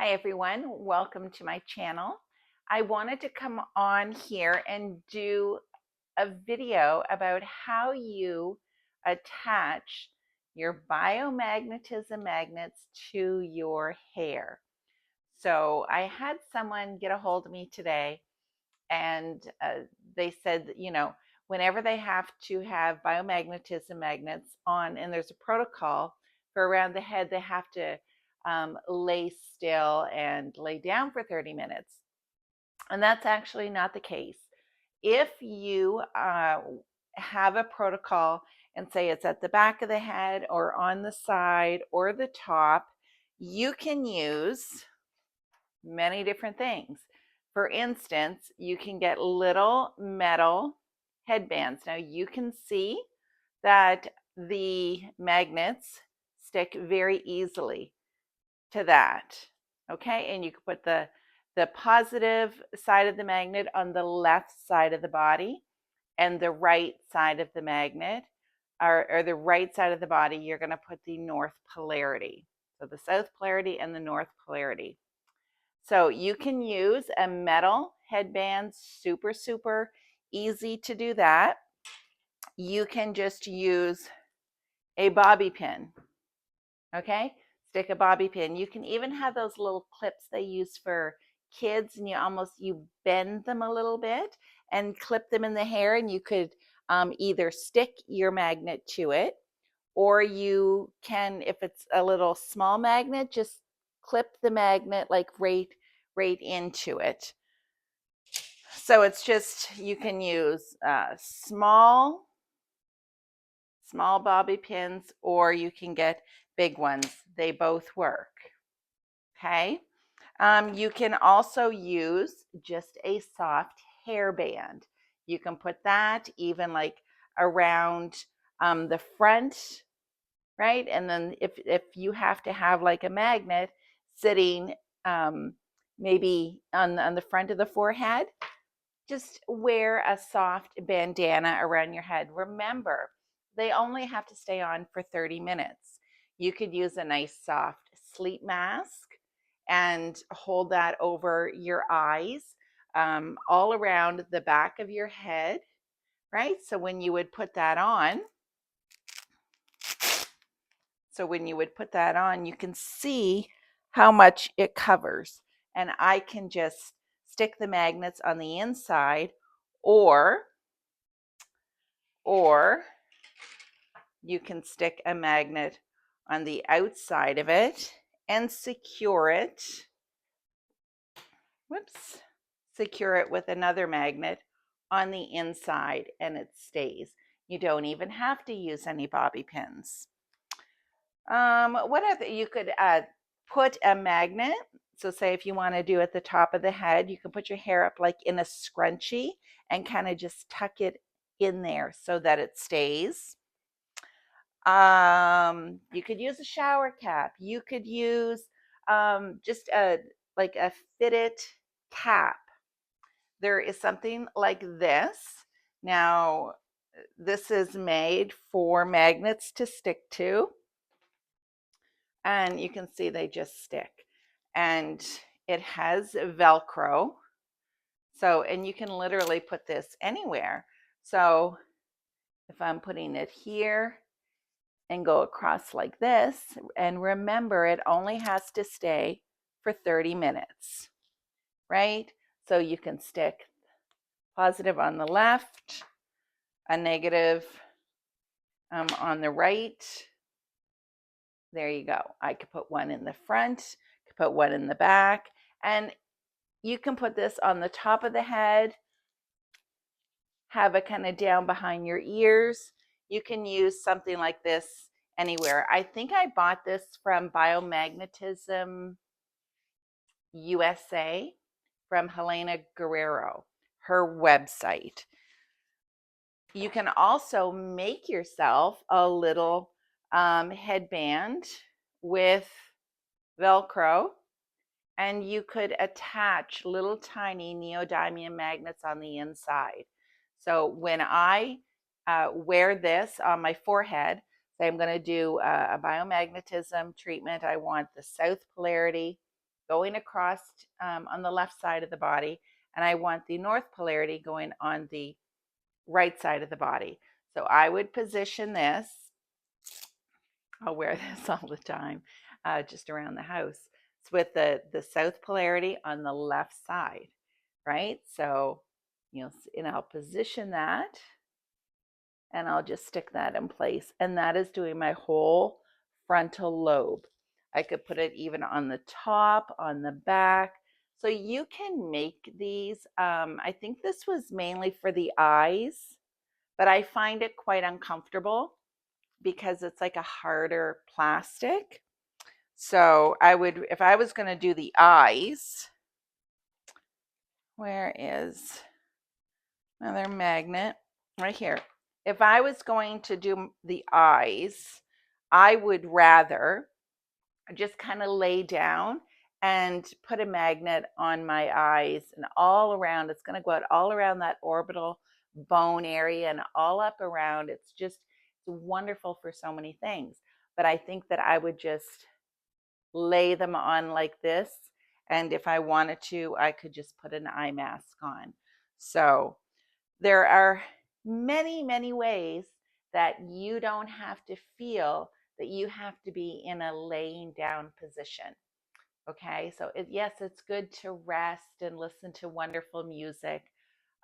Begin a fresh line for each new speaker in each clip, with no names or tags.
Hi everyone, welcome to my channel. I wanted to come on here and do a video about how you attach your biomagnetism magnets to your hair. So I had someone get a hold of me today and they said that, whenever they have to have biomagnetism magnets on, and there's a protocol for around the head, they have to lay still and lay down for 30 minutes. And that's actually not the case. If you have a protocol and say it's at the back of the head or on the side or the top, you can use many different things. For instance, you can get little metal headbands. Now you can see that the magnets stick very easily to that. Okay, and you can put the positive side of the magnet on the left side of the body, and the right side of the magnet, or the right side of the body, you're going to put the north polarity. So the south polarity and the north polarity. So you can use a metal headband, super easy to do that. You can just use a bobby pin, okay? Stick a bobby pin. You can even have those little clips they use for kids, and you bend them a little bit and clip them in the hair, and you could either stick your magnet to it, or you can, if it's a little small magnet, just clip the magnet like right into it. So it's just, you can use small bobby pins, or you can get big ones. They both work. Okay. You can also use just a soft hairband. You can put that even like around the front, right? And then if you have to have like a magnet sitting maybe on the front of the forehead, just wear a soft bandana around your head. Remember, they only have to stay on for 30 minutes. You could use a nice soft sleep mask and hold that over your eyes, all around the back of your head, right? So when you would put that on, you can see how much it covers. And I can just stick the magnets on the inside, or you can stick a magnet on the outside of it and secure it. Secure it with another magnet on the inside, and it stays. You don't even have to use any bobby pins. What other, you could put a magnet. So say if you want to do at the top of the head, you can put your hair up like in a scrunchie and kind of just tuck it in there so that it stays. You could use a shower cap. You could use just a fitted cap. There is something like this. Now, this is made for magnets to stick to, and you can see they just stick, and it has Velcro. So, and you can literally put this anywhere. So if I'm putting it here and go across like this, and remember, it only has to stay for 30 minutes, right? So you can stick positive on the left, a negative on the right. There you go. I could put one in the front, could put one in the back, and you can put this on the top of the head, have it kind of down behind your ears. You can use something like this anywhere. I think I bought this from Biomagnetism USA from Helena Guerrero, her website. You can also make yourself a little headband with Velcro, and you could attach little tiny neodymium magnets on the inside. So when I wear this on my forehead, say I'm going to do a biomagnetism treatment, I want the south polarity, going across on the left side of the body, and I want the north polarity going on the right side of the body. So I would position this. I'll wear this all the time, just around the house. It's with the south polarity on the left side, right? So and I'll position that, and I'll just stick that in place. And that is doing my whole frontal lobe. I could put it even on the top, on the back. So you can make these. I think this was mainly for the eyes, but I find it quite uncomfortable because it's like a harder plastic. So I would, if I was going to do the eyes, where is another magnet? Right here. If I was going to do the eyes, I would rather just kind of lay down and put a magnet on my eyes and all around. It's going to go out all around that orbital bone area and all up around. It's wonderful for so many things. But I think that I would just lay them on like this. And if I wanted to, I could just put an eye mask on. So there are many, many ways that you don't have to feel that you have to be in a laying down position. Okay, so yes, it's good to rest and listen to wonderful music.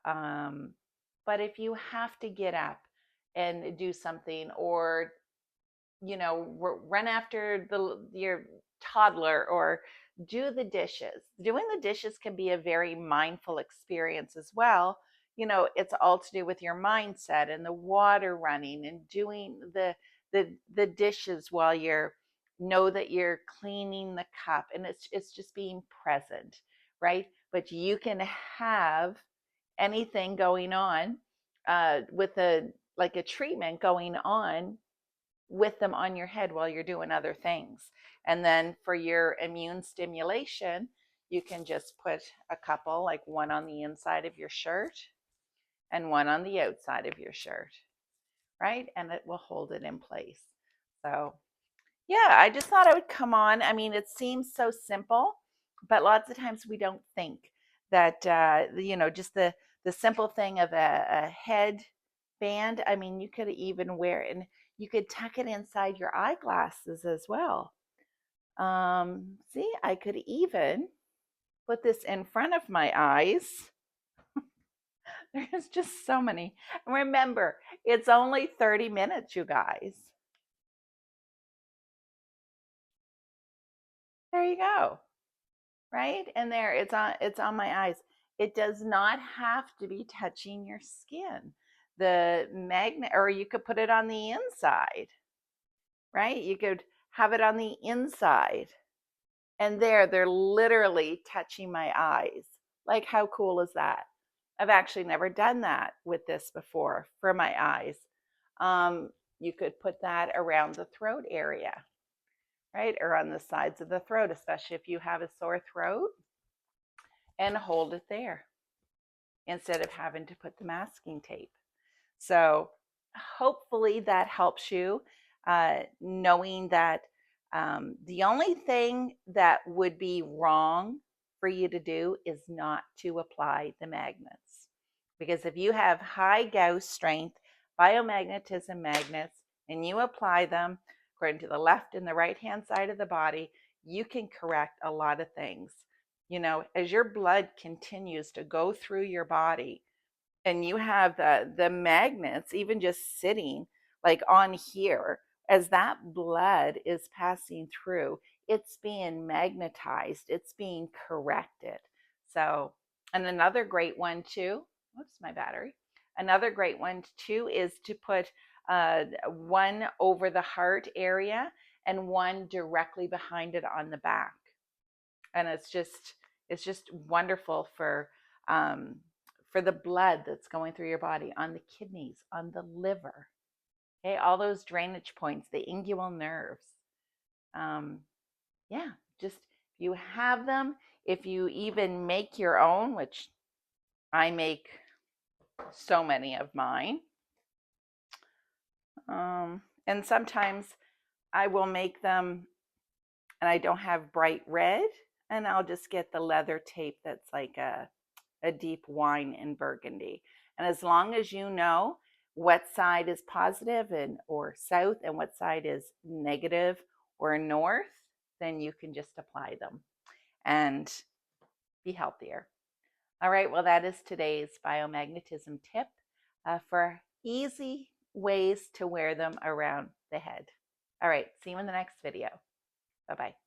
But if you have to get up and do something, or run after your toddler, or do the dishes. Doing the dishes can be a very mindful experience as well. It's all to do with your mindset and the water running and doing the dishes while know that you're cleaning the cup, and it's just being present, right? But you can have anything going on with a treatment going on with them on your head while you're doing other things. And then for your immune stimulation, you can just put a couple, like one on the inside of your shirt and one on the outside of your shirt, right? And it will hold it in place. So, yeah, I just thought I would come on. I mean, it seems so simple, but lots of times we don't think that, just the simple thing of a head band. I mean, you could even wear it, and you could tuck it inside your eyeglasses as well. See, I could even put this in front of my eyes. There's just so many. Remember, it's only 30 minutes, you guys. There you go. Right? And there, it's on my eyes. It does not have to be touching your skin. The magnet, or you could put it on the inside, right? You could have it on the inside. And they're literally touching my eyes. Like, how cool is that? I've actually never done that with this before for my eyes. You could put that around the throat area, right? Or on the sides of the throat, especially if you have a sore throat, and hold it there instead of having to put the masking tape. So hopefully that helps you, knowing that the only thing that would be wrong for you to do is not to apply the magnets. Because if you have high Gauss strength biomagnetism magnets and you apply them according to the left and the right hand side of the body, you can correct a lot of things. As your blood continues to go through your body, and you have the magnets even just sitting like on here, as that blood is passing through, it's being magnetized, it's being corrected. So, and another great one too, whoops, my battery. Another great one too is to put one over the heart area and one directly behind it on the back. And it's just wonderful for the blood that's going through your body, on the kidneys, on the liver, okay, all those drainage points, the inguinal nerves. Yeah, just you have them. If you even make your own, which I make so many of mine, and sometimes I will make them and I don't have bright red. And I'll just get the leather tape that's like a deep wine in burgundy. And as long as you know what side is positive and or south and what side is negative or north, then you can just apply them and be healthier. All right, well, that is today's biomagnetism tip for easy ways to wear them around the head. All right, see you in the next video. Bye-bye.